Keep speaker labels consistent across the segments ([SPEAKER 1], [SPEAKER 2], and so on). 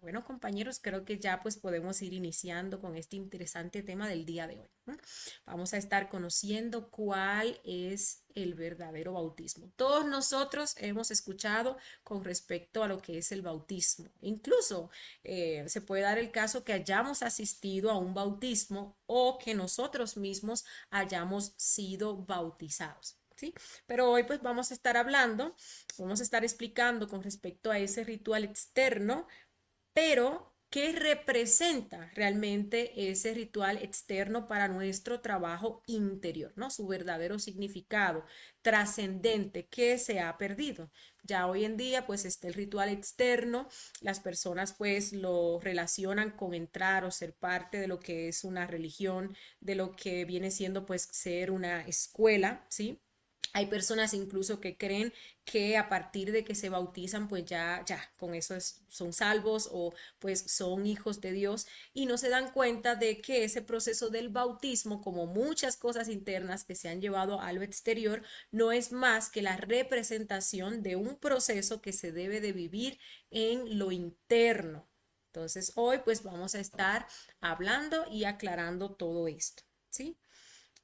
[SPEAKER 1] Bueno, compañeros, creo que ya pues podemos ir iniciando con este interesante tema del día de hoy. Vamos a estar conociendo cuál es el verdadero bautismo. Todos nosotros hemos escuchado con respecto a lo que es el bautismo. Incluso se puede dar el caso que hayamos asistido a un bautismo o que nosotros mismos hayamos sido bautizados. ¿Sí? Pero hoy pues vamos a estar explicando con respecto a ese ritual externo, pero ¿qué representa realmente ese ritual externo para nuestro trabajo interior, ¿no? Su verdadero significado trascendente que se ha perdido. Ya hoy en día, pues está el ritual externo, las personas pues lo relacionan con entrar o ser parte de lo que es una religión, de lo que viene siendo pues ser una escuela, ¿sí? Hay personas incluso que creen que a partir de que se bautizan, pues ya, con eso son salvos o pues son hijos de Dios y no se dan cuenta de que ese proceso del bautismo, como muchas cosas internas que se han llevado a lo exterior, no es más que la representación de un proceso que se debe de vivir en lo interno. Entonces, hoy pues vamos a estar hablando y aclarando todo esto, ¿sí?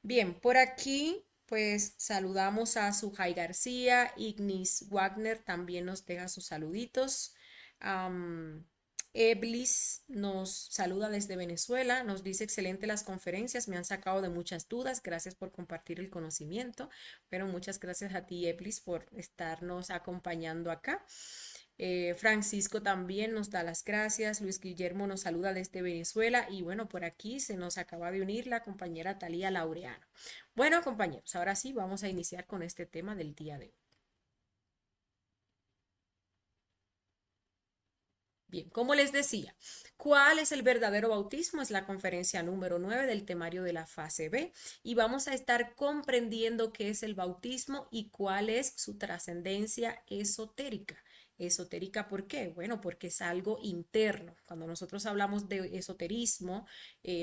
[SPEAKER 1] Bien, por aquí pues saludamos a Sujay García, Ignis Wagner también nos deja sus saluditos. Am, Eblis nos saluda desde Venezuela, nos dice excelente las conferencias, me han sacado de muchas dudas, gracias por compartir el conocimiento, pero muchas gracias a ti, Eblis, por estarnos acompañando acá. Francisco también nos da las gracias. Luis Guillermo nos saluda desde Venezuela. Y bueno, por aquí se nos acaba de unir la compañera Talía Laureano. Bueno, compañeros, ahora sí vamos a iniciar con este tema del día de hoy. Bien, como les decía, ¿cuál es el verdadero bautismo? Es la conferencia número 9 del temario de la fase B y vamos a estar comprendiendo qué es el bautismo y cuál es su trascendencia esotérica. Esotérica, ¿por qué? Bueno, porque es algo interno. Cuando nosotros hablamos de esoterismo,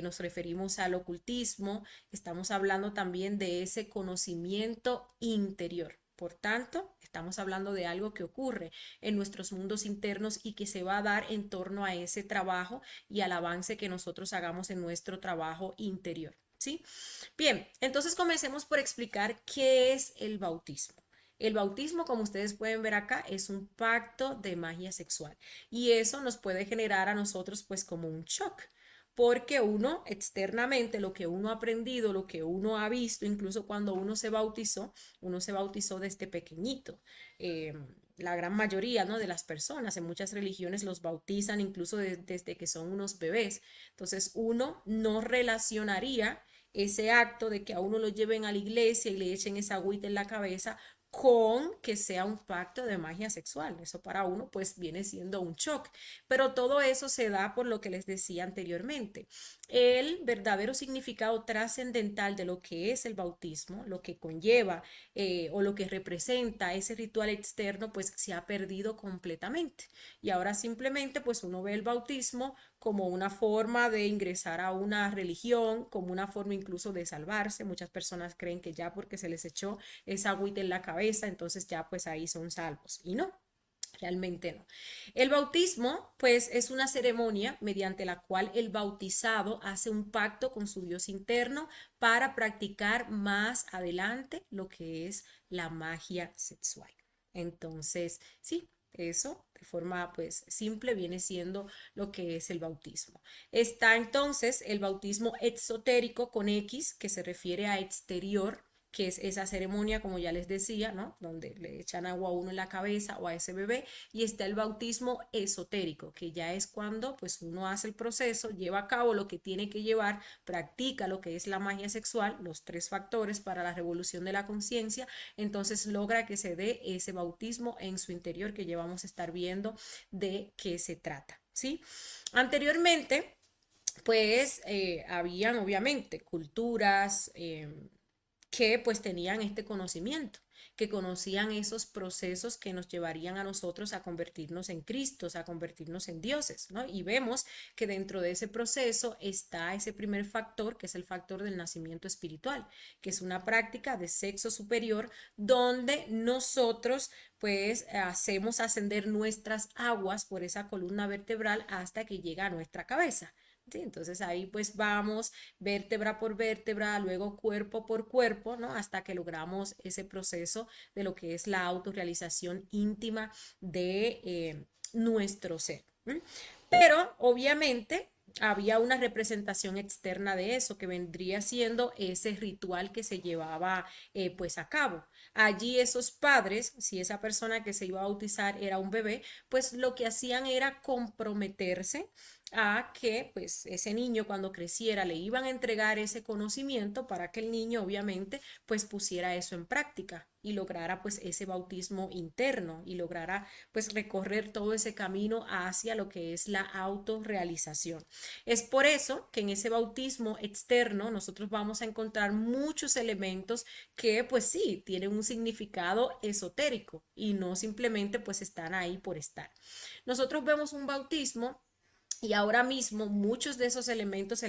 [SPEAKER 1] nos referimos al ocultismo, estamos hablando también de ese conocimiento interior. Por tanto, estamos hablando de algo que ocurre en nuestros mundos internos y que se va a dar en torno a ese trabajo y al avance que nosotros hagamos en nuestro trabajo interior. ¿Sí? Bien, entonces comencemos por explicar qué es el bautismo. El bautismo, como ustedes pueden ver acá, es un pacto de magia sexual y eso nos puede generar a nosotros pues como un shock. Porque uno externamente, lo que uno ha aprendido, lo que uno ha visto, incluso cuando uno se bautizó desde pequeñito. Eh, la gran mayoría, ¿no?, de las personas en muchas religiones los bautizan incluso desde que son unos bebés. Entonces uno no relacionaría ese acto de que a uno lo lleven a la iglesia y le echen esa agüita en la cabeza con que sea un pacto de magia sexual. Eso para uno pues viene siendo un shock, pero todo eso se da por lo que les decía anteriormente. El verdadero significado trascendental de lo que es el bautismo, lo que conlleva o lo que representa ese ritual externo, pues se ha perdido completamente. Y ahora simplemente pues uno ve el bautismo como una forma de ingresar a una religión, como una forma incluso de salvarse. Muchas personas creen que ya porque se les echó esa agüita en la cabeza, entonces ya pues ahí son salvos. Y no. Realmente no. El bautismo, pues, es una ceremonia mediante la cual el bautizado hace un pacto con su Dios interno para practicar más adelante lo que es la magia sexual. Entonces, sí, eso de forma pues simple viene siendo lo que es el bautismo. Está entonces el bautismo exotérico con X, que se refiere a exterior, que es esa ceremonia, como ya les decía, ¿no?, donde le echan agua a uno en la cabeza o a ese bebé, y está el bautismo esotérico, que ya es cuando pues uno hace el proceso, lleva a cabo lo que tiene que llevar, practica lo que es la magia sexual, los tres factores para la revolución de la conciencia, entonces logra que se dé ese bautismo en su interior, que ya vamos a estar viendo de qué se trata, ¿sí? Anteriormente, pues habían obviamente culturas que pues tenían este conocimiento. que conocían esos procesos que nos llevarían a nosotros a convertirnos en Cristos, a convertirnos en dioses, ¿no? Y vemos que dentro de ese proceso está ese primer factor, que es el factor del nacimiento espiritual, que es una práctica de sexo superior donde nosotros pues hacemos ascender nuestras aguas por esa columna vertebral hasta que llega a nuestra cabeza. ¿Sí? Entonces ahí pues vamos vértebra por vértebra, luego cuerpo por cuerpo, ¿no? Hasta que logramos ese proceso de lo que es la autorrealización íntima de nuestro ser. ¿Sí? Pero obviamente había una representación externa de eso, que vendría siendo ese ritual que se llevaba pues a cabo. Allí esos padres, si esa persona que se iba a bautizar era un bebé, pues lo que hacían era comprometerse a que pues ese niño cuando creciera le iban a entregar ese conocimiento para que el niño obviamente pues pusiera eso en práctica y lograra pues ese bautismo interno y lograra pues recorrer todo ese camino hacia lo que es la autorrealización. Es por eso que en ese bautismo externo nosotros vamos a encontrar muchos elementos que pues sí tienen un significado esotérico y no simplemente pues están ahí por estar. Nosotros vemos un bautismo y ahora mismo muchos de esos elementos se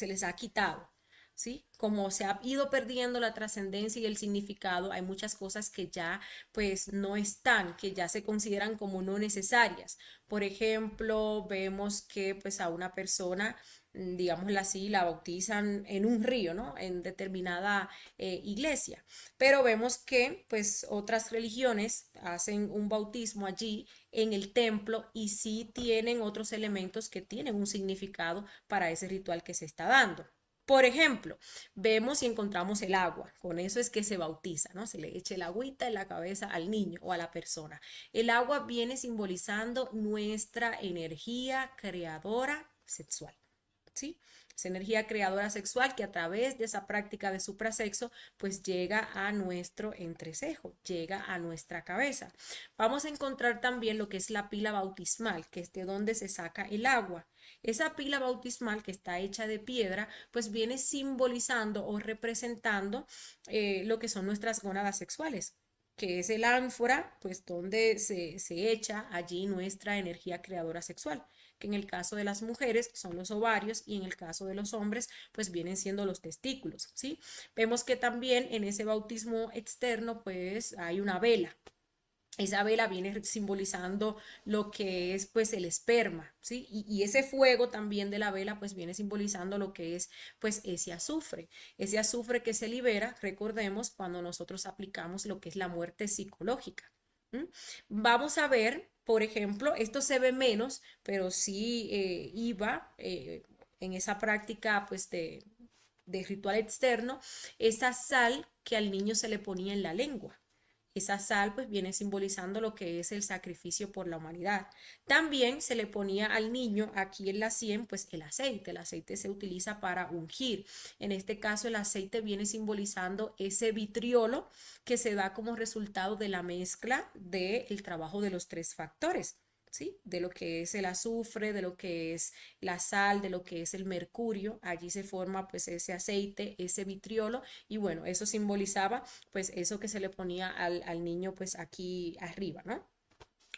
[SPEAKER 1] les ha quitado. ¿Sí? Como se ha ido perdiendo la trascendencia y el significado, hay muchas cosas que ya pues no están, que ya se consideran como no necesarias. Por ejemplo, vemos que pues a una persona, digámoslo así, la bautizan en un río, ¿no? En determinada iglesia. Pero vemos que pues otras religiones hacen un bautismo allí en el templo y sí tienen otros elementos que tienen un significado para ese ritual que se está dando. Por ejemplo, vemos y encontramos el agua, con eso es que se bautiza, ¿no? Se le echa el agüita en la cabeza al niño o a la persona. El agua viene simbolizando nuestra energía creadora sexual, ¿sí? Esa energía creadora sexual que a través de esa práctica de suprasexo pues llega a nuestro entrecejo, llega a nuestra cabeza. Vamos a encontrar también lo que es la pila bautismal, que es de donde se saca el agua. Esa pila bautismal que está hecha de piedra pues viene simbolizando o representando lo que son nuestras gónadas sexuales, que es el ánfora, pues donde se echa allí nuestra energía creadora sexual, que en el caso de las mujeres son los ovarios y en el caso de los hombres pues vienen siendo los testículos, ¿sí? Vemos que también en ese bautismo externo pues hay una vela. Esa vela viene simbolizando lo que es pues el esperma, ¿sí? Y ese fuego también de la vela pues viene simbolizando lo que es pues ese azufre que se libera, recordemos, cuando nosotros aplicamos lo que es la muerte psicológica. ¿Mm? Vamos a ver, por ejemplo, esto se ve menos, pero sí iba en esa práctica pues de ritual externo, esa sal que al niño se le ponía en la lengua. Esa sal pues viene simbolizando lo que es el sacrificio por la humanidad. También se le ponía al niño aquí en la sien pues el aceite se utiliza para ungir. En este caso el aceite viene simbolizando ese vitriolo que se da como resultado de la mezcla del trabajo de los tres factores. ¿Sí? De lo que es el azufre, de lo que es la sal, de lo que es el mercurio, allí se forma pues ese aceite, ese vitriolo y bueno, eso simbolizaba pues eso que se le ponía al niño pues aquí arriba, ¿no?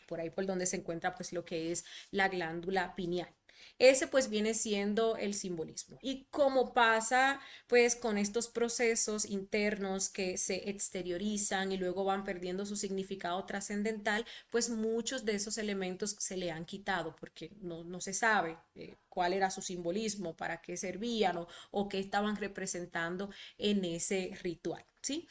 [SPEAKER 1] Por ahí por donde se encuentra pues lo que es la glándula pineal. Ese pues viene siendo el simbolismo. Y como pasa pues con estos procesos internos que se exteriorizan y luego van perdiendo su significado trascendental, pues muchos de esos elementos se le han quitado porque no se sabe cuál era su simbolismo, para qué servían o qué estaban representando en ese ritual, ¿sí?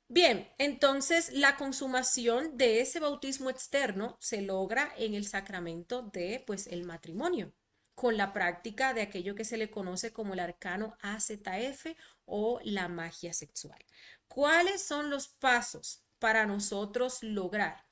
[SPEAKER 1] Bien, entonces la consumación de ese bautismo externo se logra en el sacramento de, pues, el matrimonio, con la práctica de aquello que se le conoce como el arcano AZF o la magia sexual. ¿Cuáles son los pasos para nosotros lograr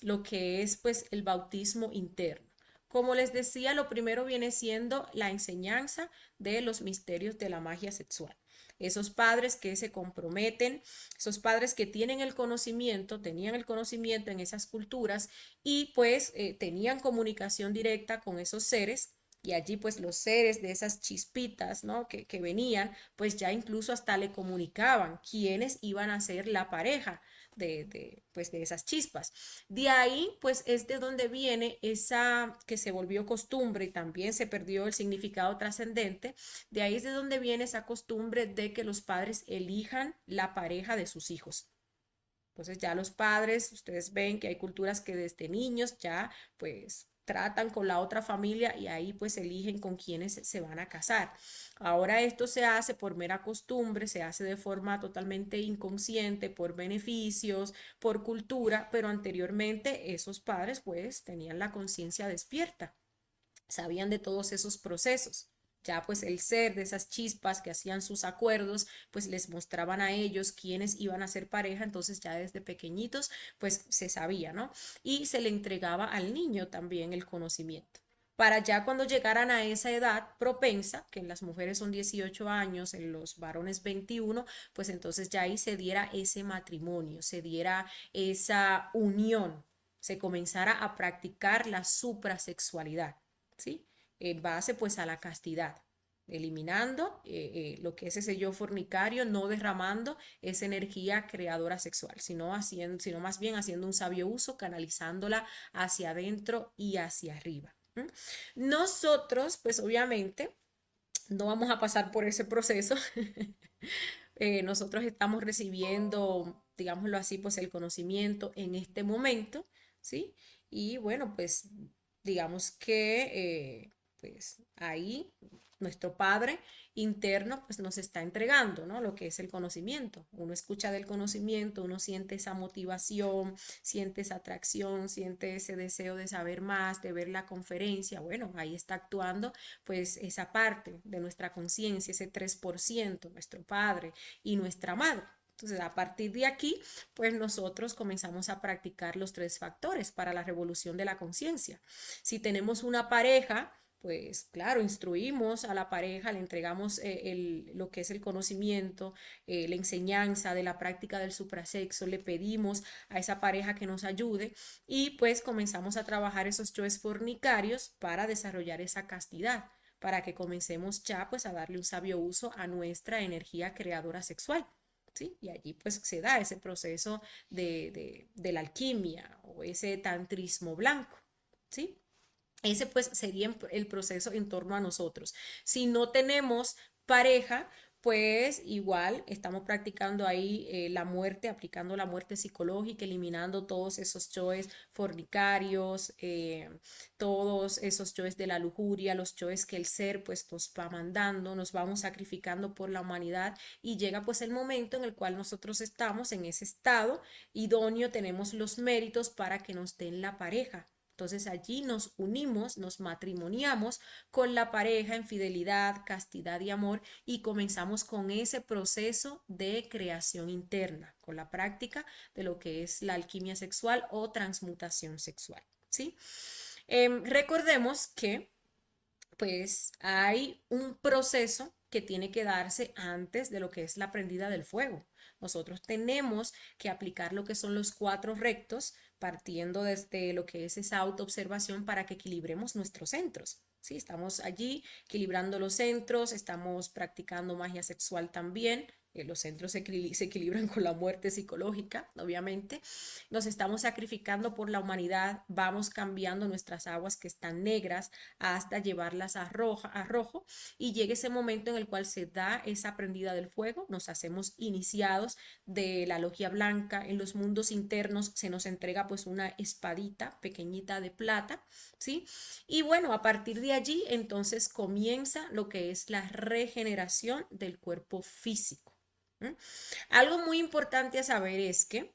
[SPEAKER 1] lo que es, pues, el bautismo interno? Como les decía, lo primero viene siendo la enseñanza de los misterios de la magia sexual. Esos padres que se comprometen, esos padres que tienen el conocimiento, tenían el conocimiento en esas culturas y pues tenían comunicación directa con esos seres y allí pues los seres de esas chispitas, ¿no? que venían, pues ya incluso hasta le comunicaban quiénes iban a ser la pareja pues de esas chispas. De ahí, pues es de donde viene esa que se volvió costumbre y también se perdió el significado trascendente. De ahí es de donde viene esa costumbre de que los padres elijan la pareja de sus hijos. Entonces ya los padres, ustedes ven que hay culturas que desde niños ya pues tratan con la otra familia y ahí pues eligen con quienes se van a casar. Ahora esto se hace por mera costumbre, se hace de forma totalmente inconsciente, por beneficios, por cultura, pero anteriormente esos padres pues tenían la conciencia despierta, sabían de todos esos procesos. Ya pues el ser de esas chispas que hacían sus acuerdos, pues les mostraban a ellos quiénes iban a ser pareja, entonces ya desde pequeñitos pues se sabía, ¿no? Y se le entregaba al niño también el conocimiento. Para ya cuando llegaran a esa edad propensa, que en las mujeres son 18 años, en los varones 21, pues entonces ya ahí se diera ese matrimonio, se diera esa unión, se comenzara a practicar la suprasexualidad. ¿Sí? En base pues a la castidad, eliminando lo que es ese yo fornicario, no derramando esa energía creadora sexual, sino más bien haciendo un sabio uso, canalizándola hacia adentro y hacia arriba. Nosotros, pues obviamente, no vamos a pasar por ese proceso. Nosotros estamos recibiendo, digámoslo así, pues el conocimiento en este momento, ¿sí? Y bueno, pues digamos que pues ahí nuestro Padre interno pues nos está entregando, ¿no? Lo que es el conocimiento. Uno escucha del conocimiento, uno siente esa motivación, siente esa atracción, siente ese deseo de saber más, de ver la conferencia. Bueno, ahí está actuando pues esa parte de nuestra conciencia, ese 3%, nuestro Padre y nuestra Madre. Entonces, a partir de aquí, pues nosotros comenzamos a practicar los 3 factores para la revolución de la conciencia. Si tenemos una pareja, pues claro, instruimos a la pareja, le entregamos lo que es el conocimiento, la enseñanza de la práctica del suprasexo, le pedimos a esa pareja que nos ayude y pues comenzamos a trabajar esos choes fornicarios para desarrollar esa castidad, para que comencemos ya pues a darle un sabio uso a nuestra energía creadora sexual. ¿Sí? Y allí pues se da ese proceso de la alquimia o ese tantrismo blanco. ¿Sí? Ese pues sería el proceso en torno a nosotros. Si no tenemos pareja, pues igual estamos practicando ahí la muerte, aplicando la muerte psicológica, eliminando todos esos choes fornicarios, todos esos choes de la lujuria, los choes que el ser pues nos va mandando, nos vamos sacrificando por la humanidad y llega pues el momento en el cual nosotros estamos en ese estado idóneo, tenemos los méritos para que nos den la pareja. Entonces allí nos unimos, nos matrimoniamos con la pareja en fidelidad, castidad y amor y comenzamos con ese proceso de creación interna, con la práctica de lo que es la alquimia sexual o transmutación sexual, ¿sí? Recordemos que pues hay un proceso que tiene que darse antes de lo que es la prendida del fuego. Nosotros tenemos que aplicar lo que son los 4 rectos, partiendo desde lo que es esa autoobservación para que equilibremos nuestros centros. Sí, estamos allí equilibrando los centros, estamos practicando magia sexual también. Los centros se equilibran con la muerte psicológica, obviamente. Nos estamos sacrificando por la humanidad, vamos cambiando nuestras aguas que están negras hasta llevarlas a rojo y llega ese momento en el cual se da esa prendida del fuego, nos hacemos iniciados de la logia blanca, en los mundos internos se nos entrega pues una espadita pequeñita de plata, ¿sí? Y bueno, a partir de allí entonces comienza lo que es la regeneración del cuerpo físico. Algo muy importante a saber es que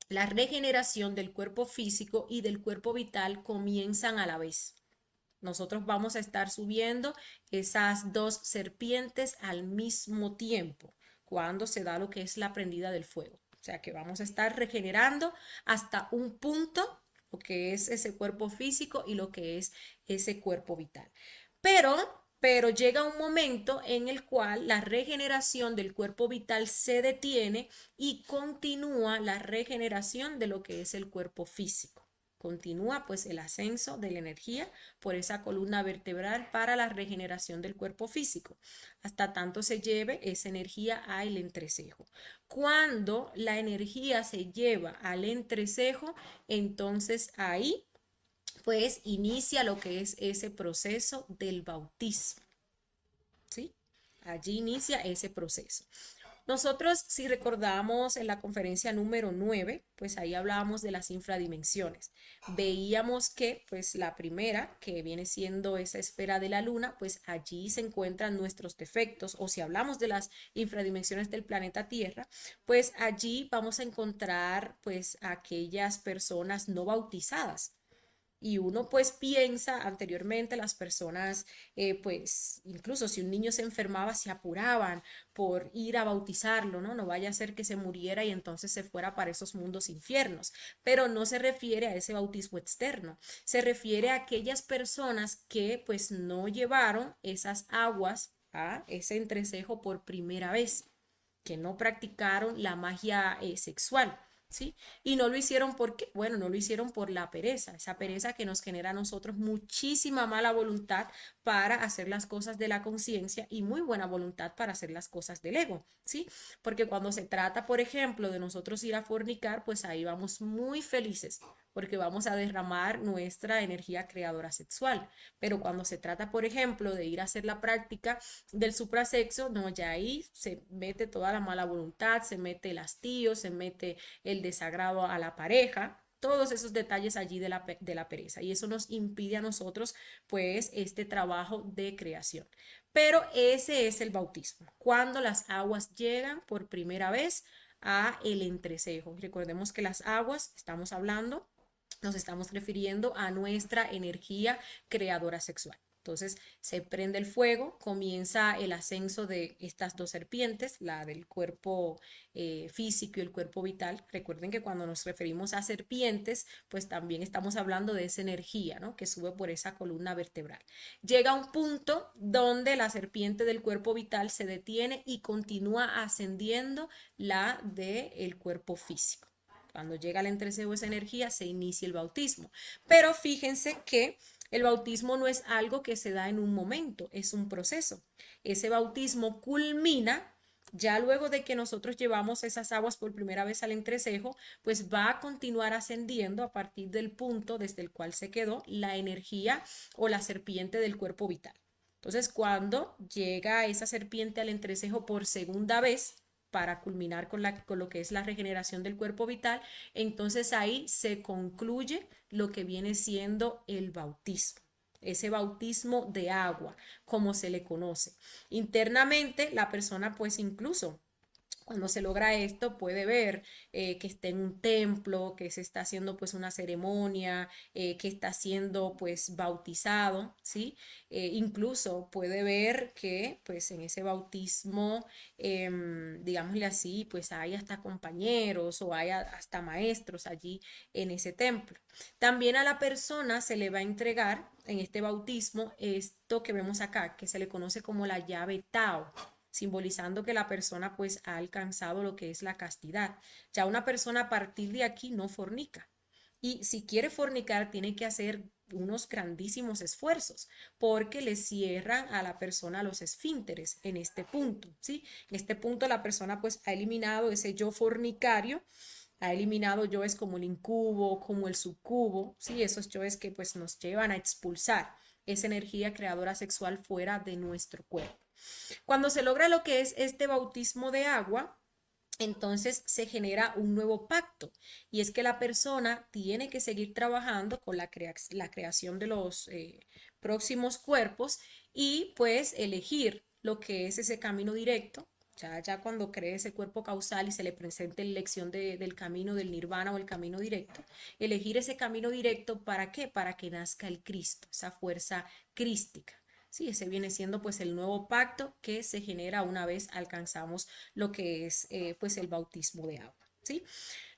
[SPEAKER 1] la regeneración del cuerpo físico y del cuerpo vital comienzan a la vez. Nosotros vamos a estar subiendo esas 2 serpientes al mismo tiempo cuando se da lo que es la prendida del fuego. O sea que vamos a estar regenerando hasta un punto lo que es ese cuerpo físico y lo que es ese cuerpo vital. Pero llega un momento en el cual la regeneración del cuerpo vital se detiene y continúa la regeneración de lo que es el cuerpo físico. continúa pues el ascenso de la energía por esa columna vertebral para la regeneración del cuerpo físico, hasta tanto se lleve esa energía al entrecejo. Cuando la energía se lleva al entrecejo, entonces ahí pues inicia lo que es ese proceso del bautismo, ¿sí? Allí inicia ese proceso. Nosotros, si recordamos en la conferencia número 9, pues ahí hablábamos de las infradimensiones. Veíamos que, pues la primera, que viene siendo esa esfera de la luna, pues allí se encuentran nuestros defectos, o si hablamos de las infradimensiones del planeta Tierra, pues allí vamos a encontrar, pues, aquellas personas no bautizadas. Y uno pues piensa anteriormente las personas, pues incluso si un niño se enfermaba, se apuraban por ir a bautizarlo, ¿no? No vaya a ser que se muriera y entonces se fuera para esos mundos infiernos. Pero no se refiere a ese bautismo externo, se refiere a aquellas personas que pues no llevaron esas aguas a ese entrecejo por primera vez, que no practicaron la magia sexual. ¿Sí? Y no lo hicieron porque, bueno, no lo hicieron por la pereza, esa pereza que nos genera a nosotros muchísima mala voluntad para hacer las cosas de la conciencia y muy buena voluntad para hacer las cosas del ego, ¿sí? Porque cuando se trata, por ejemplo, de nosotros ir a fornicar, pues ahí vamos muy felices, porque vamos a derramar nuestra energía creadora sexual. Pero cuando se trata, por ejemplo, de ir a hacer la práctica del suprasexo, no, ya ahí se mete toda la mala voluntad, se mete el hastío, se mete el desagrado a la pareja, todos esos detalles allí de la pereza, y eso nos impide a nosotros pues este trabajo de creación. Pero ese es el bautismo, cuando las aguas llegan por primera vez a el entrecejo. Recordemos que las aguas, estamos hablando, nos estamos refiriendo a nuestra energía creadora sexual. Entonces se prende el fuego, comienza el ascenso de estas dos serpientes, la del cuerpo físico y el cuerpo vital. Recuerden que cuando nos referimos a serpientes, pues también estamos hablando de esa energía, ¿no? Que sube por esa columna vertebral. Llega un punto donde la serpiente del cuerpo vital se detiene y continúa ascendiendo la del cuerpo físico. Cuando llega al entrecejo esa energía, se inicia el bautismo. Pero fíjense que el bautismo no es algo que se da en un momento, es un proceso. Ese bautismo culmina ya luego de que nosotros llevamos esas aguas por primera vez al entrecejo, pues va a continuar ascendiendo a partir del punto desde el cual se quedó la energía o la serpiente del cuerpo vital. Entonces, cuando llega esa serpiente al entrecejo por segunda vez, para culminar con lo que es la regeneración del cuerpo vital, entonces ahí se concluye lo que viene siendo el bautismo, ese bautismo de agua, como se le conoce. Internamente, la persona pues incluso cuando se logra esto, puede ver que está en un templo, que se está haciendo pues una ceremonia, que está siendo pues bautizado, ¿sí? Incluso puede ver que pues en ese bautismo, digámosle así, pues hay hasta compañeros o hay hasta maestros allí en ese templo. También a la persona se le va a entregar en este bautismo esto que vemos acá, que se le conoce como la llave Tao, simbolizando que la persona pues ha alcanzado lo que es la castidad. Ya una persona a partir de aquí no fornica. Y si quiere fornicar, tiene que hacer unos grandísimos esfuerzos porque le cierran a la persona los esfínteres en este punto, ¿sí? En este punto la persona pues ha eliminado ese yo fornicario, ha eliminado yoes como el incubo, como el sucubo, ¿sí? Esos yoes que pues nos llevan a expulsar esa energía creadora sexual fuera de nuestro cuerpo. Cuando se logra lo que es este bautismo de agua, entonces se genera un nuevo pacto y es que la persona tiene que seguir trabajando con la creación de los próximos cuerpos y pues elegir lo que es ese camino directo. Ya cuando cree ese cuerpo causal y se le presente la elección del camino del nirvana o el camino directo, elegir ese camino directo, ¿para qué? Para que nazca el Cristo, esa fuerza crística. Sí, ese viene siendo pues el nuevo pacto que se genera una vez alcanzamos lo que es pues el bautismo de agua, ¿sí?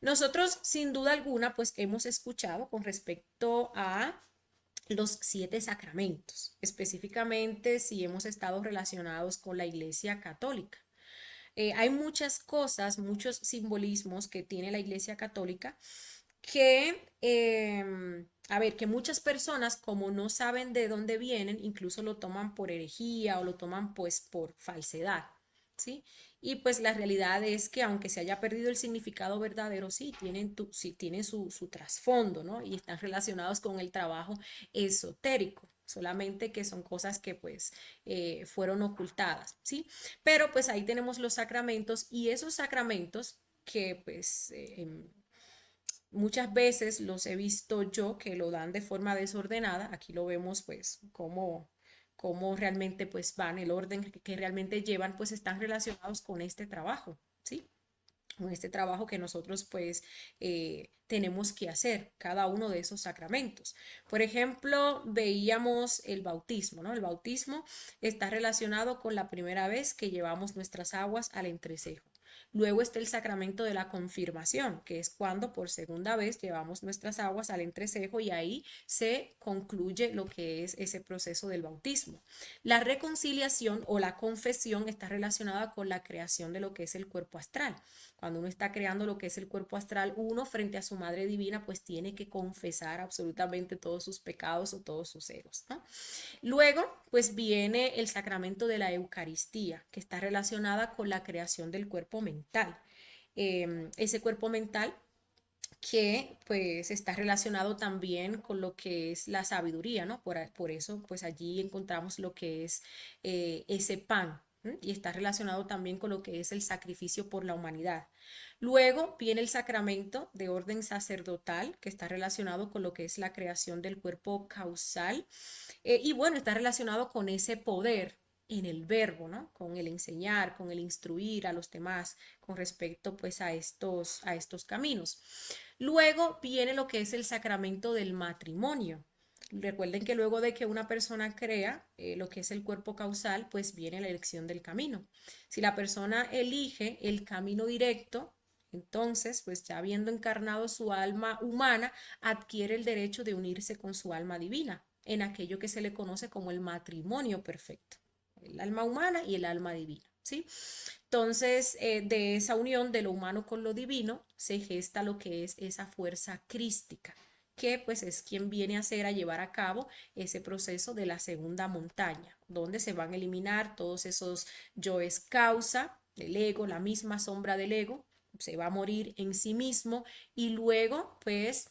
[SPEAKER 1] Nosotros sin duda alguna pues hemos escuchado con respecto a los 7 sacramentos, específicamente si hemos estado relacionados con la Iglesia Católica. Hay muchas cosas, muchos simbolismos que tiene la Iglesia Católica que, a ver, que muchas personas como no saben de dónde vienen, incluso lo toman por herejía o lo toman pues por falsedad, ¿sí? Y pues la realidad es que aunque se haya perdido el significado verdadero, sí tienen su trasfondo, ¿no? Y están relacionados con el trabajo esotérico, solamente que son cosas que pues fueron ocultadas, ¿sí? Pero pues ahí tenemos los sacramentos y esos sacramentos que pues muchas veces los he visto yo que lo dan de forma desordenada. Aquí lo vemos pues cómo realmente pues van, el orden que realmente llevan pues están relacionados con este trabajo, ¿sí? Con este trabajo que nosotros pues tenemos que hacer, cada uno de esos sacramentos. Por ejemplo, veíamos el bautismo, ¿no? El bautismo está relacionado con la primera vez que llevamos nuestras aguas al entrecejo. Luego está el sacramento de la confirmación, que es cuando por segunda vez llevamos nuestras aguas al entrecejo y ahí se concluye lo que es ese proceso del bautismo. La reconciliación o la confesión está relacionada con la creación de lo que es el cuerpo astral. Cuando uno está creando lo que es el cuerpo astral, uno frente a su Madre Divina, pues tiene que confesar absolutamente todos sus pecados o todos sus egos, ¿no? Luego, pues viene el sacramento de la Eucaristía, que está relacionada con la creación del cuerpo mental. Ese cuerpo mental que pues está relacionado también con lo que es la sabiduría, ¿no? Por eso pues allí encontramos lo que es ese pan. Y está relacionado también con lo que es el sacrificio por la humanidad. Luego viene el sacramento de orden sacerdotal, que está relacionado con lo que es la creación del cuerpo causal. Y bueno, está relacionado con ese poder en el verbo, ¿no? Con el enseñar, con el instruir a los demás con respecto pues a estos caminos. Luego viene lo que es el sacramento del matrimonio. Recuerden que luego de que una persona crea lo que es el cuerpo causal, pues viene la elección del camino. Si la persona elige el camino directo, entonces, pues ya habiendo encarnado su alma humana, adquiere el derecho de unirse con su alma divina en aquello que se le conoce como el matrimonio perfecto, el alma humana y el alma divina, ¿sí? Entonces, de esa unión de lo humano con lo divino se gesta lo que es esa fuerza crística, que pues es quien viene a hacer, a llevar a cabo ese proceso de la segunda montaña, donde se van a eliminar todos esos yoes causa del ego, la misma sombra del ego, se va a morir en sí mismo y luego pues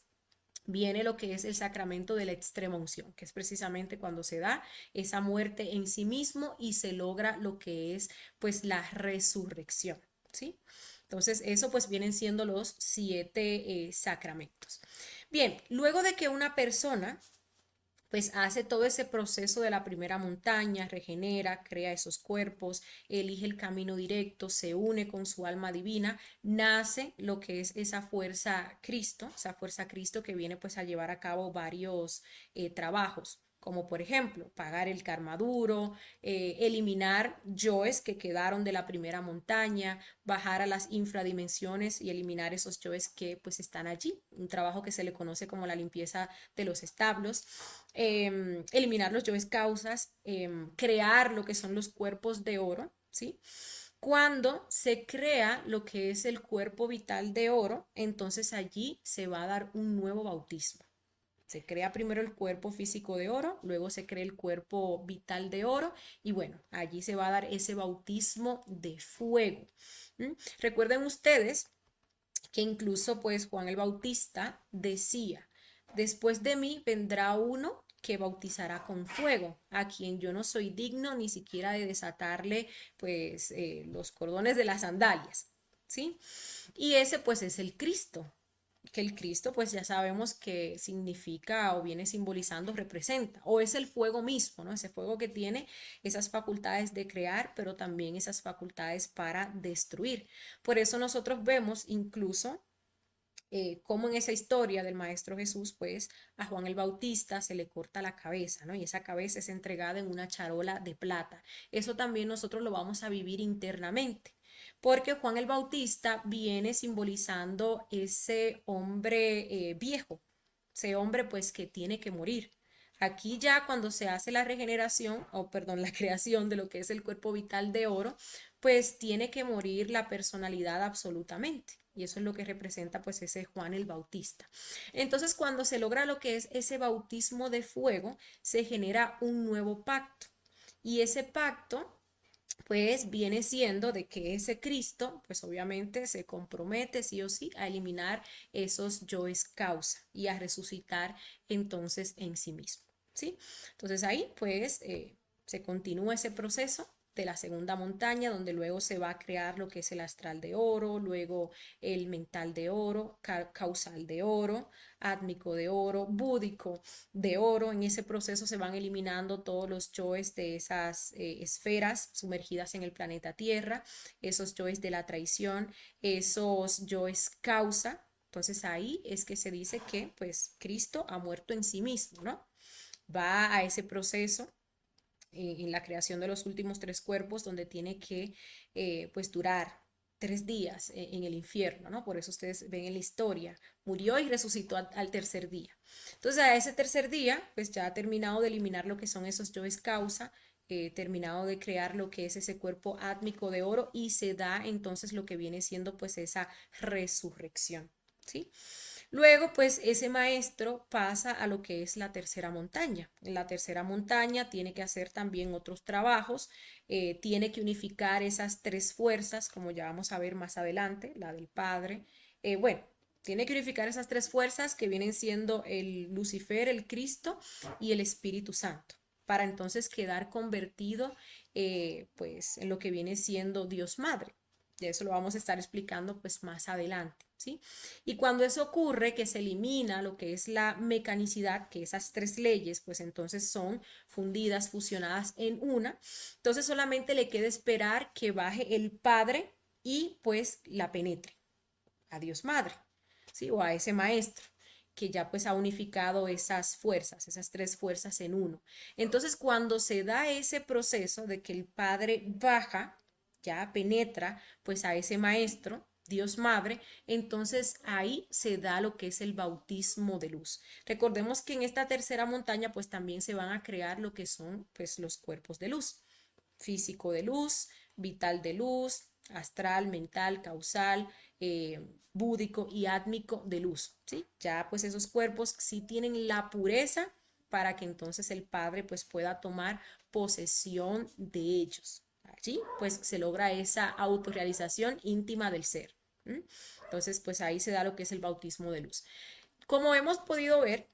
[SPEAKER 1] viene lo que es el sacramento de la extrema unción, que es precisamente cuando se da esa muerte en sí mismo y se logra lo que es pues la resurrección, ¿sí? Entonces, eso pues vienen siendo los 7 sacramentos. Bien, luego de que una persona pues hace todo ese proceso de la primera montaña, regenera, crea esos cuerpos, elige el camino directo, se une con su alma divina, nace lo que es esa fuerza Cristo que viene pues a llevar a cabo varios trabajos, como por ejemplo pagar el karma duro, eliminar yoes que quedaron de la primera montaña, bajar a las infradimensiones y eliminar esos yoes que pues están allí, un trabajo que se le conoce como la limpieza de los establos, eliminar los yoes causas, crear lo que son los cuerpos de oro, ¿sí? Cuando se crea lo que es el cuerpo vital de oro, entonces allí se va a dar un nuevo bautismo. Se crea primero el cuerpo físico de oro, luego se crea el cuerpo vital de oro y bueno, allí se va a dar ese bautismo de fuego. ¿Mm? Recuerden ustedes que incluso pues Juan el Bautista decía, después de mí vendrá uno que bautizará con fuego, a quien yo no soy digno ni siquiera de desatarle pues los cordones de las sandalias, ¿sí? Y ese pues es el Cristo, que el Cristo pues ya sabemos que significa o viene simbolizando, representa, o es el fuego mismo, ¿no? Ese fuego que tiene esas facultades de crear, pero también esas facultades para destruir. Por eso nosotros vemos incluso cómo en esa historia del Maestro Jesús, pues a Juan el Bautista se le corta la cabeza, ¿no? Y esa cabeza es entregada en una charola de plata. Eso también nosotros lo vamos a vivir internamente, porque Juan el Bautista viene simbolizando ese hombre viejo, ese hombre pues que tiene que morir. Aquí ya cuando se hace la regeneración, o perdón, la creación de lo que es el cuerpo vital de oro, pues tiene que morir la personalidad absolutamente. Y eso es lo que representa pues ese Juan el Bautista. Entonces, cuando se logra lo que es ese bautismo de fuego, se genera un nuevo pacto. Y ese pacto pues viene siendo de que ese Cristo, pues obviamente se compromete sí o sí a eliminar esos yoes causa y a resucitar entonces en sí mismo, ¿sí? Entonces ahí pues se continúa ese proceso de la segunda montaña, donde luego se va a crear lo que es el astral de oro, luego el mental de oro, causal de oro, átmico de oro, búdico de oro. En ese proceso se van eliminando todos los yoes de esas esferas sumergidas en el planeta Tierra, esos yoes de la traición, esos yoes causa. Entonces ahí es que se dice que pues Cristo ha muerto en sí mismo, ¿no? Va a ese proceso en la creación de los últimos tres cuerpos, donde tiene que pues durar 3 días en el infierno, ¿no? Por eso ustedes ven en la historia, murió y resucitó al tercer día. Entonces a ese tercer día, pues ya ha terminado de eliminar lo que son esos yoes causa, terminado de crear lo que es ese cuerpo átmico de oro y se da entonces lo que viene siendo pues esa resurrección, ¿sí? Luego, pues ese maestro pasa a lo que es la tercera montaña. En la tercera montaña tiene que hacer también otros trabajos, tiene que unificar esas tres fuerzas, como ya vamos a ver más adelante, la del Padre. Bueno, tiene que unificar esas tres fuerzas que vienen siendo el Lucifer, el Cristo y el Espíritu Santo, para entonces quedar convertido pues en lo que viene siendo Dios Madre. Y eso lo vamos a estar explicando pues más adelante, ¿sí? Y cuando eso ocurre, que se elimina lo que es la mecanicidad, que esas tres leyes pues entonces son fundidas, fusionadas en una, entonces solamente le queda esperar que baje el Padre y pues la penetre a Dios Madre, ¿sí? O a ese maestro que ya pues ha unificado esas fuerzas, esas tres fuerzas en uno. Entonces, cuando se da ese proceso de que el Padre baja, ya penetra pues a ese maestro, Dios Madre, entonces ahí se da lo que es el bautismo de luz. Recordemos que en esta tercera montaña pues también se van a crear lo que son pues los cuerpos de luz, físico de luz, vital de luz, astral, mental, causal, búdico y átmico de luz, ¿sí? Ya pues esos cuerpos sí tienen la pureza para que entonces el Padre pues pueda tomar posesión de ellos. Allí pues se logra esa autorrealización íntima del ser. ¿Mm? Entonces pues ahí se da lo que es el bautismo de luz. Como hemos podido ver,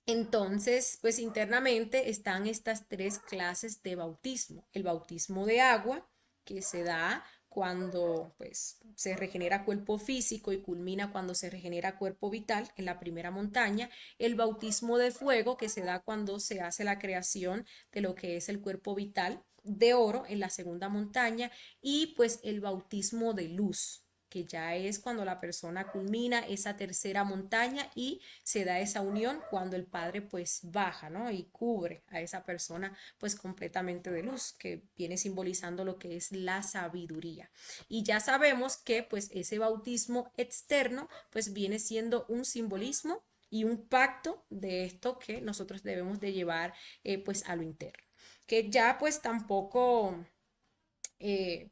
[SPEAKER 1] entonces, pues internamente están estas tres clases de bautismo. El bautismo de agua, que se da cuando pues se regenera cuerpo físico y culmina cuando se regenera cuerpo vital en la primera montaña. El bautismo de fuego, que se da cuando se hace la creación de lo que es el cuerpo vital de oro en la segunda montaña. Y pues el bautismo de luz, que ya es cuando la persona culmina esa tercera montaña y se da esa unión cuando el Padre pues baja, ¿no? Y cubre a esa persona pues completamente de luz, que viene simbolizando lo que es la sabiduría. Y ya sabemos que pues ese bautismo externo pues viene siendo un simbolismo y un pacto de esto que nosotros debemos de llevar pues a lo interno. Que ya pues tampoco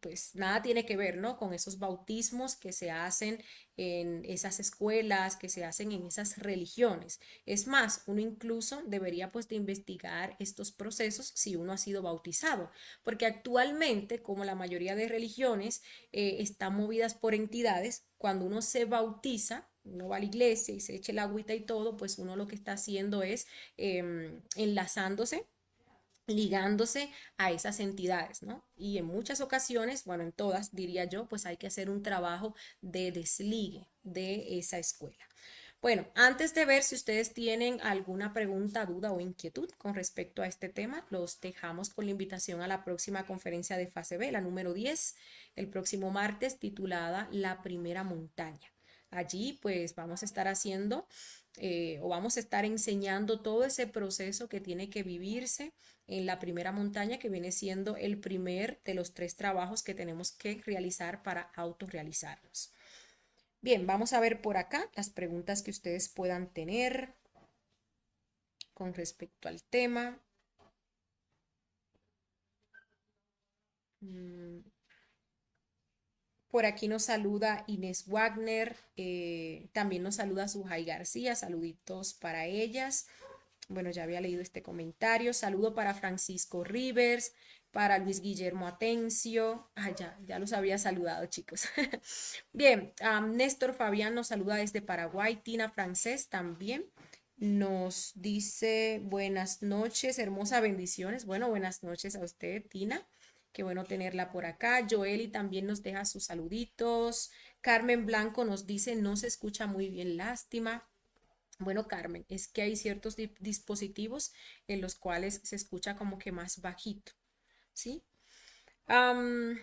[SPEAKER 1] pues nada tiene que ver, ¿no? Con esos bautismos que se hacen en esas escuelas, que se hacen en esas religiones. Es más, uno incluso debería pues de investigar estos procesos si uno ha sido bautizado, porque actualmente, como la mayoría de religiones están movidas por entidades, cuando uno se bautiza, uno va a la iglesia y se echa el agüita y todo, pues uno lo que está haciendo es enlazándose, ligándose a esas entidades, ¿no? Y en muchas ocasiones, bueno, en todas diría yo, pues hay que hacer un trabajo de desligue de esa escuela. Bueno, antes de ver si ustedes tienen alguna pregunta, duda o inquietud con respecto a este tema, los dejamos con la invitación a la próxima conferencia de fase B, la número 10, el próximo martes, titulada La Primera Montaña. Allí pues vamos a estar haciendo o vamos a estar enseñando todo ese proceso que tiene que vivirse en la primera montaña, que viene siendo el primer de los tres trabajos que tenemos que realizar para autorrealizarnos. Bien, vamos a ver por acá las preguntas que ustedes puedan tener con respecto al tema. Por aquí nos saluda Inés Wagner, también nos saluda Sujay García, saluditos para ellas. Bueno, ya había leído este comentario. Saludo para Francisco Rivers, para Luis Guillermo Atencio. Ah, ya los había saludado, chicos. Bien, Néstor Fabián nos saluda desde Paraguay. Tina Francés también nos dice buenas noches, hermosa bendiciones. Bueno, buenas noches a usted, Tina. Qué bueno tenerla por acá. Joeli también nos deja sus saluditos. Carmen Blanco nos dice no se escucha muy bien, lástima. Bueno, Carmen, es que hay ciertos dispositivos en los cuales se escucha como que más bajito, ¿sí? Am,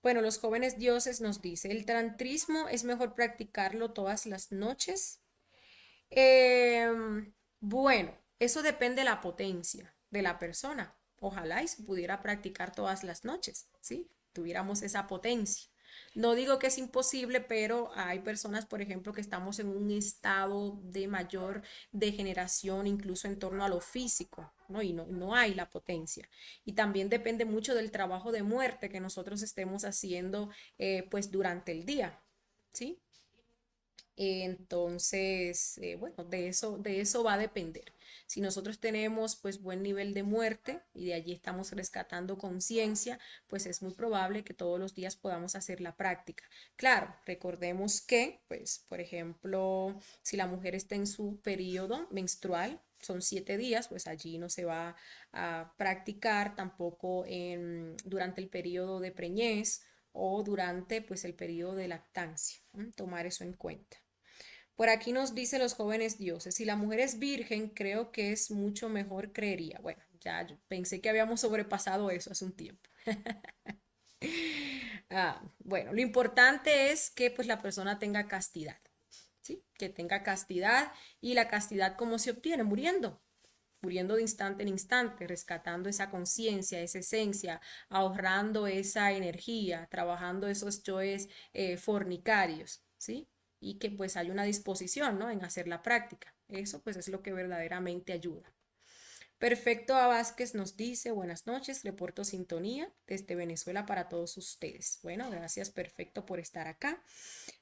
[SPEAKER 1] bueno, los jóvenes dioses nos dice, ¿el tantrismo es mejor practicarlo todas las noches? Bueno, eso depende de la potencia de la persona. Ojalá y se pudiera practicar todas las noches, ¿sí? Tuviéramos esa potencia. No digo que es imposible, pero hay personas, por ejemplo, que estamos en un estado de mayor degeneración, incluso en torno a lo físico, ¿no? Y no hay la potencia. Y también depende mucho del trabajo de muerte que nosotros estemos haciendo, pues, durante el día, ¿sí? Entonces, bueno, de eso va a depender. Si nosotros tenemos pues buen nivel de muerte y de allí estamos rescatando conciencia, pues es muy probable que todos los días podamos hacer la práctica. Claro, recordemos que, pues, por ejemplo, si la mujer está en su periodo menstrual, son 7 días, pues allí no se va a practicar tampoco durante el periodo de preñez o durante pues el periodo de lactancia. Tomar eso en cuenta. Por aquí nos dice los jóvenes dioses, si la mujer es virgen, creo que es mucho mejor, creería. Bueno, ya yo pensé que habíamos sobrepasado eso hace un tiempo. Bueno, lo importante es que pues la persona tenga castidad, ¿sí? Que tenga castidad y la castidad ¿cómo se obtiene? Muriendo. Muriendo de instante en instante, rescatando esa conciencia, esa esencia, ahorrando esa energía, trabajando esos yoes fornicarios, ¿sí? Y que pues hay una disposición, ¿no? En hacer la práctica. Eso pues es lo que verdaderamente ayuda. Perfecto A. Vázquez nos dice, buenas noches, reporto sintonía desde Venezuela para todos ustedes. Bueno, gracias, perfecto por estar acá.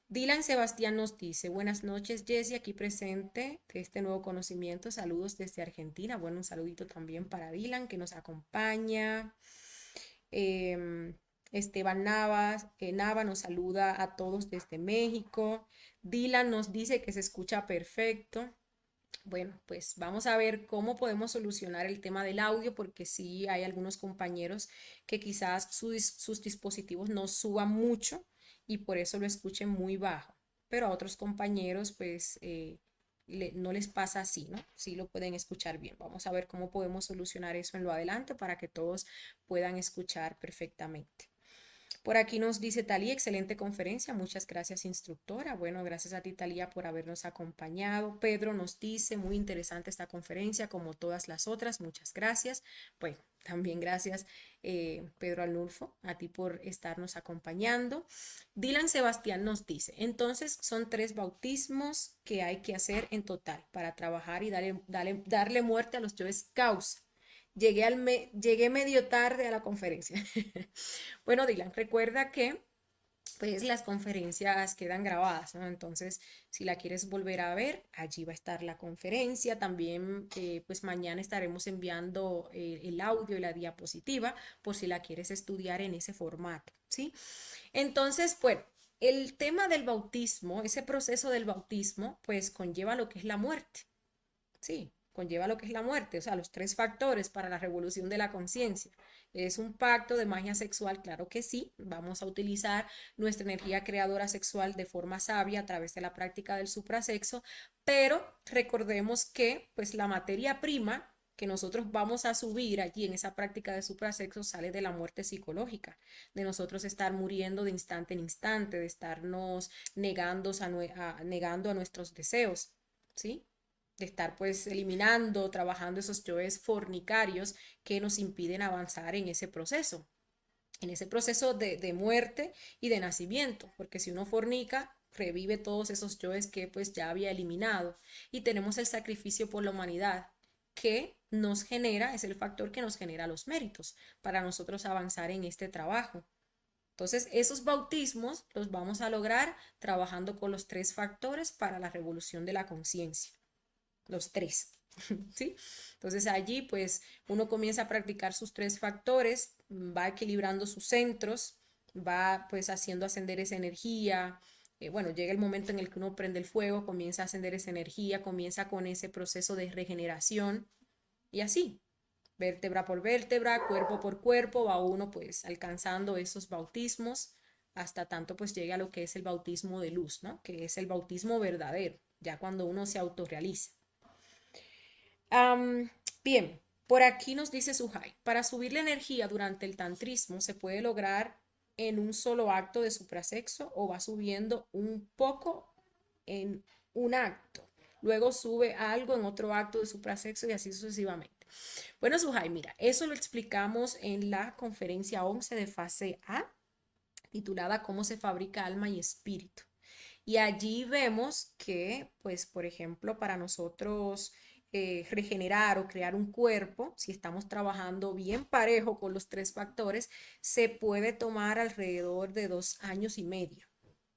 [SPEAKER 1] Dylan Sebastián nos dice, buenas noches, Jessie, aquí presente de este nuevo conocimiento. Saludos desde Argentina. Bueno, un saludito también para Dylan que nos acompaña. Esteban Nava nos saluda a todos desde México. Dylan nos dice que se escucha perfecto. Bueno, pues vamos a ver cómo podemos solucionar el tema del audio, porque sí hay algunos compañeros que quizás sus dispositivos no suban mucho y por eso lo escuchen muy bajo, pero a otros compañeros pues no les pasa así, ¿no? Sí lo pueden escuchar bien. Vamos a ver cómo podemos solucionar eso en lo adelante para que todos puedan escuchar perfectamente. Por aquí nos dice Talía, excelente conferencia, muchas gracias instructora. Bueno, gracias a ti Talía por habernos acompañado. Pedro nos dice, muy interesante esta conferencia como todas las otras, muchas gracias. Bueno, también gracias Pedro Alnulfo, a ti por estarnos acompañando. Dylan Sebastián nos dice, entonces son 3 bautismos que hay que hacer en total para trabajar y darle muerte a los yoes causa. Llegué medio tarde a la conferencia. Bueno, Dylan, recuerda que pues las conferencias quedan grabadas, ¿no? Entonces, si la quieres volver a ver, allí va a estar la conferencia. También, pues mañana estaremos enviando el audio y la diapositiva por si la quieres estudiar en ese formato, ¿sí? Entonces, bueno, el tema del bautismo, ese proceso del bautismo, pues conlleva lo que es la muerte. Sí, conlleva lo que es la muerte, o sea, los 3 factores para la revolución de la conciencia. ¿Es un pacto de magia sexual? Claro que sí. Vamos a utilizar nuestra energía creadora sexual de forma sabia a través de la práctica del suprasexo, pero recordemos que pues la materia prima que nosotros vamos a subir allí en esa práctica de suprasexo sale de la muerte psicológica, de nosotros estar muriendo de instante en instante, de estarnos negando a nuestros deseos, ¿sí? De estar pues eliminando, trabajando esos yoes fornicarios que nos impiden avanzar en ese proceso de muerte y de nacimiento, porque si uno fornica, revive todos esos yoes que pues ya había eliminado y tenemos el sacrificio por la humanidad que nos genera, es el factor que nos genera los méritos para nosotros avanzar en este trabajo. Entonces, esos bautismos los vamos a lograr trabajando con los tres factores para la revolución de la conciencia. Los tres. ¿Sí? Entonces allí pues uno comienza a practicar sus tres factores, va equilibrando sus centros, va pues haciendo ascender esa energía. Bueno, llega el momento en el que uno prende el fuego, comienza a ascender esa energía, comienza con ese proceso de regeneración y así, vértebra por vértebra, cuerpo por cuerpo, va uno pues alcanzando esos bautismos hasta tanto pues llegue a lo que es el bautismo de luz, ¿no? Que es el bautismo verdadero, ya cuando uno se autorrealiza. Um, Bien, por aquí nos dice Suhai, para subir la energía durante el tantrismo se puede lograr en un solo acto de suprasexo o va subiendo un poco en un acto. Luego sube algo en otro acto de suprasexo y así sucesivamente. Bueno, Suhai, mira, eso lo explicamos en la conferencia 11 de fase A, titulada Cómo se fabrica alma y espíritu. Y allí vemos que, pues, por ejemplo, para nosotros regenerar o crear un cuerpo, si estamos trabajando bien parejo con los tres factores, se puede tomar alrededor de 2 años y medio.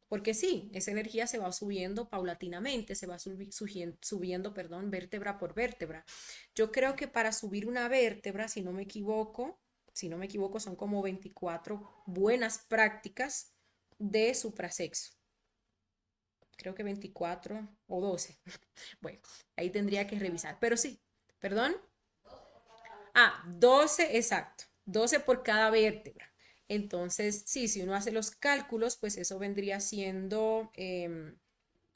[SPEAKER 1] Porque sí, esa energía se va subiendo paulatinamente, se va subiendo, perdón, vértebra por vértebra. Yo creo que para subir una vértebra, si no me equivoco, son como 24 buenas prácticas de suprasexo. Creo que 24 o 12. Bueno, ahí tendría que revisar. Pero sí, perdón. 12, exacto. 12 por cada vértebra. Entonces, sí, si uno hace los cálculos, pues eso vendría siendo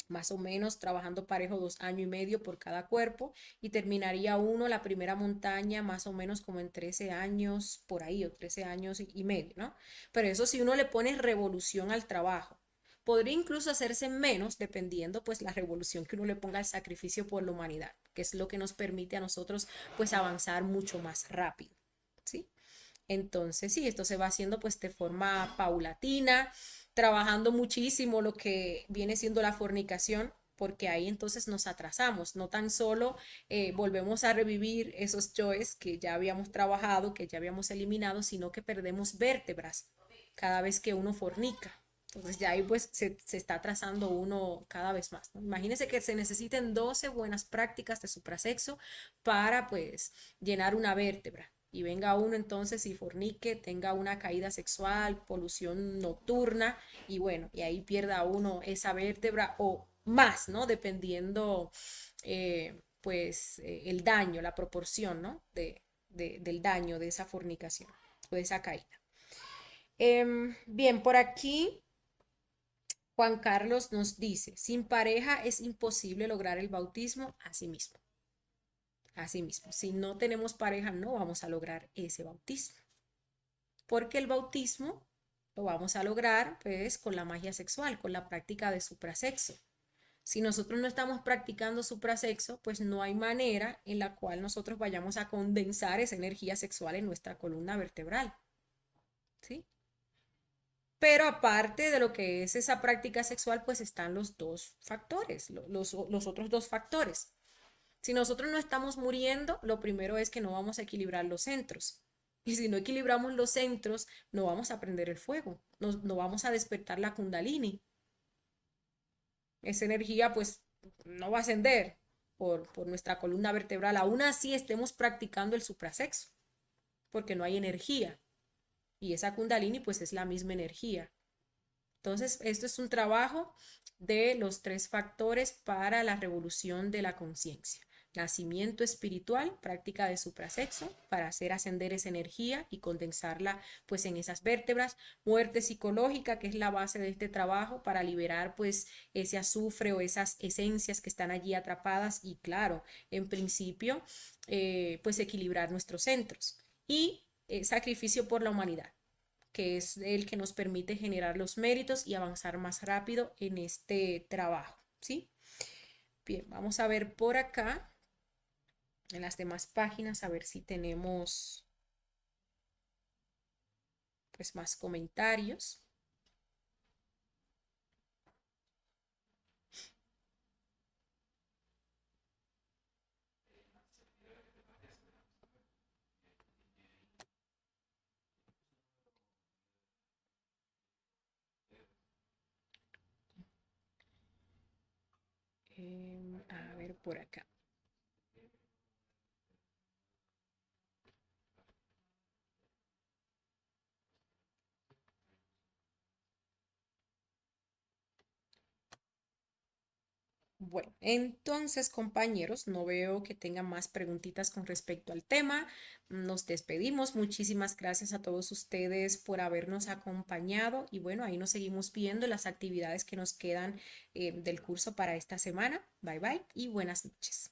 [SPEAKER 1] más o menos trabajando parejo 2 años y medio por cada cuerpo y terminaría uno la primera montaña más o menos como en 13 años por ahí o 13 años y medio, ¿no? Pero eso si uno le pone revolución al trabajo. Podría incluso hacerse menos dependiendo pues la revolución que uno le ponga al sacrificio por la humanidad, que es lo que nos permite a nosotros pues avanzar mucho más rápido, ¿sí? Entonces, sí, esto se va haciendo pues de forma paulatina, trabajando muchísimo lo que viene siendo la fornicación, porque ahí entonces nos atrasamos, no tan solo volvemos a revivir esos choices que ya habíamos trabajado, que ya habíamos eliminado, sino que perdemos vértebras cada vez que uno fornica. Entonces ya ahí pues se está atrasando uno cada vez más, ¿no? Imagínense que se necesiten 12 buenas prácticas de suprasexo para pues llenar una vértebra y venga uno entonces y fornique, tenga una caída sexual, polución nocturna y bueno, y ahí pierda uno esa vértebra o más, ¿no? Dependiendo pues el daño, la proporción, ¿no? Del daño de esa fornicación o de esa caída. Bien, por aquí Juan Carlos nos dice, sin pareja es imposible lograr el bautismo a sí mismo. Asimismo, si no tenemos pareja, no vamos a lograr ese bautismo, porque el bautismo lo vamos a lograr pues con la magia sexual, con la práctica de suprasexo. Si nosotros no estamos practicando suprasexo, pues no hay manera en la cual nosotros vayamos a condensar esa energía sexual en nuestra columna vertebral, ¿sí? Pero aparte de lo que es esa práctica sexual, pues están los dos factores, los otros dos factores. Si nosotros no estamos muriendo, lo primero es que no vamos a equilibrar los centros. Y si no equilibramos los centros, no vamos a prender el fuego, no vamos a despertar la kundalini. Esa energía pues no va a ascender por nuestra columna vertebral. Aún así estemos practicando el suprasexo, porque no hay energía. Y esa kundalini pues es la misma energía. Entonces, esto es un trabajo de los tres factores para la revolución de la conciencia. Nacimiento espiritual, práctica de suprasexo para hacer ascender esa energía y condensarla pues en esas vértebras. Muerte psicológica, que es la base de este trabajo para liberar pues ese azufre o esas esencias que están allí atrapadas y claro, en principio pues equilibrar nuestros centros. Y sacrificio por la humanidad, que es el que nos permite generar los méritos y avanzar más rápido en este trabajo, ¿sí? Bien, vamos a ver por acá, en las demás páginas, a ver si tenemos pues más comentarios. por acá. Bueno, entonces compañeros, no veo que tengan más preguntitas con respecto al tema. Nos despedimos. Muchísimas gracias a todos ustedes por habernos acompañado y bueno, ahí nos seguimos viendo las actividades que nos quedan del curso para esta semana. Bye bye y buenas noches.